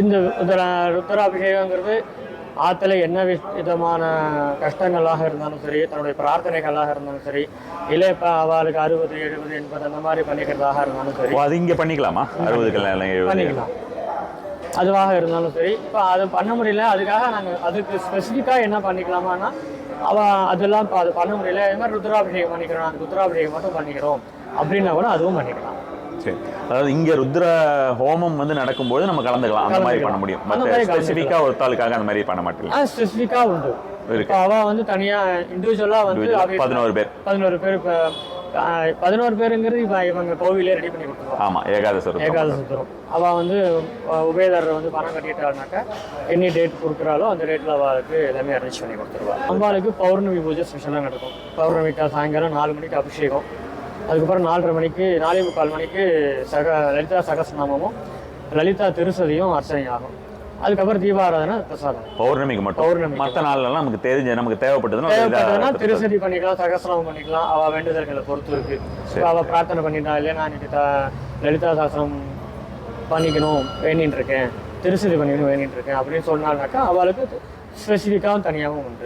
இந்த ருத்ராபிஷேகங்கிறது ஆற்றுல என்ன விதமான கஷ்டங்களாக இருந்தாலும் சரி, தன்னுடைய பிரார்த்தனைகளாக இருந்தாலும் சரி, இல்லை இப்போ அவளுக்கு 60, 70, 80 அந்த மாதிரி பண்ணிக்கிறதாக இருந்தாலும் சரி, அது இங்கே பண்ணிக்கலாமா? 60 பண்ணிக்கலாம். அதுவாக இருந்தாலும் சரி. இப்போ அது பண்ண முடியல, அதுக்காக நாங்கள் அதுக்கு ஸ்பெசிஃபிக்காக என்ன பண்ணிக்கலாமான்னா, அதெல்லாம் இப்போ அது பண்ண முடியல, இது மாதிரி ருத்ராபிஷேகம் பண்ணிக்கிறோம், நாங்கள் ருத்ராபிஷேகம் மட்டும் பண்ணிக்கிறோம் அப்படின்னா கூட அதுவும் பண்ணிக்கலாம். சரி, அதாவது இங்கே ருத்ர ஹோமம் வந்து நடக்கும்போது நம்ம கலந்துக்கலாம், அந்த மாதிரி பண்ண முடியும். மற்ற ஸ்பெசிஃபிக்காக ஒருத்தாளுக்காக அந்த மாதிரி பண்ண மாட்டேன். ஸ்பெசிஃபிக்காக உண்டு. இப்போ அவள் வந்து தனியாக இண்டிவிஜுவலாக வந்து 11 பேர் 11 பேர். இப்போ 11 பேருங்கிறது இப்போ இவங்க கோவிலே ரெடி பண்ணி கொடுத்துருவோம். ஆமாம், ஏகாதசம். அவள் வந்து உபயதாரர் வந்து பணம் கட்டிட்டாள்னாக்கா என்ன டேட் கொடுக்குறாளோ அந்த டேட்டில் அவளுக்கு எல்லாமே அரேஞ்ச் பண்ணி கொடுத்துருவாள். அம்பாளுக்கு பௌர்ணமி பூஜை ஸ்பெஷலாக நடக்கும். பௌர்ணமிக்கு சாயங்காலம் 4 மணிக்கு அபிஷேகம், அதுக்கப்புறம் 4:30 மணிக்கு 4:45 மணிக்கு லலிதா சகஸ்ரநாமமும் லலிதா திருசதியும் அர்ச்சனை ஆகும். அதுக்கப்புறம் தீபாராதனை பிரசாதம். பௌர்ணமிக்கு மட்டும். மற்ற நாள்லாம் நமக்கு தேவைப்பட்டதுன்னா திருசதி பண்ணிக்கலாம், சகஸ்ரநாமம் பண்ணிக்கலாம். அவள் வேண்டுதல்களை பொறுத்து இருக்கு. அவள் பிரார்த்தனை பண்ணிட்டா இல்லையா, நான் இன்னைக்கு லலிதா சாஸ்திரம் பண்ணிக்கணும் வேண்டின்னு இருக்கேன், திருசதி பண்ணிக்கணும் வேண்டின்னு இருக்கேன் அப்படின்னு சொன்னால்னாக்கா அவளுக்கு ஸ்பெசிஃபிக்காகவும் தனியாகவும் உண்டு.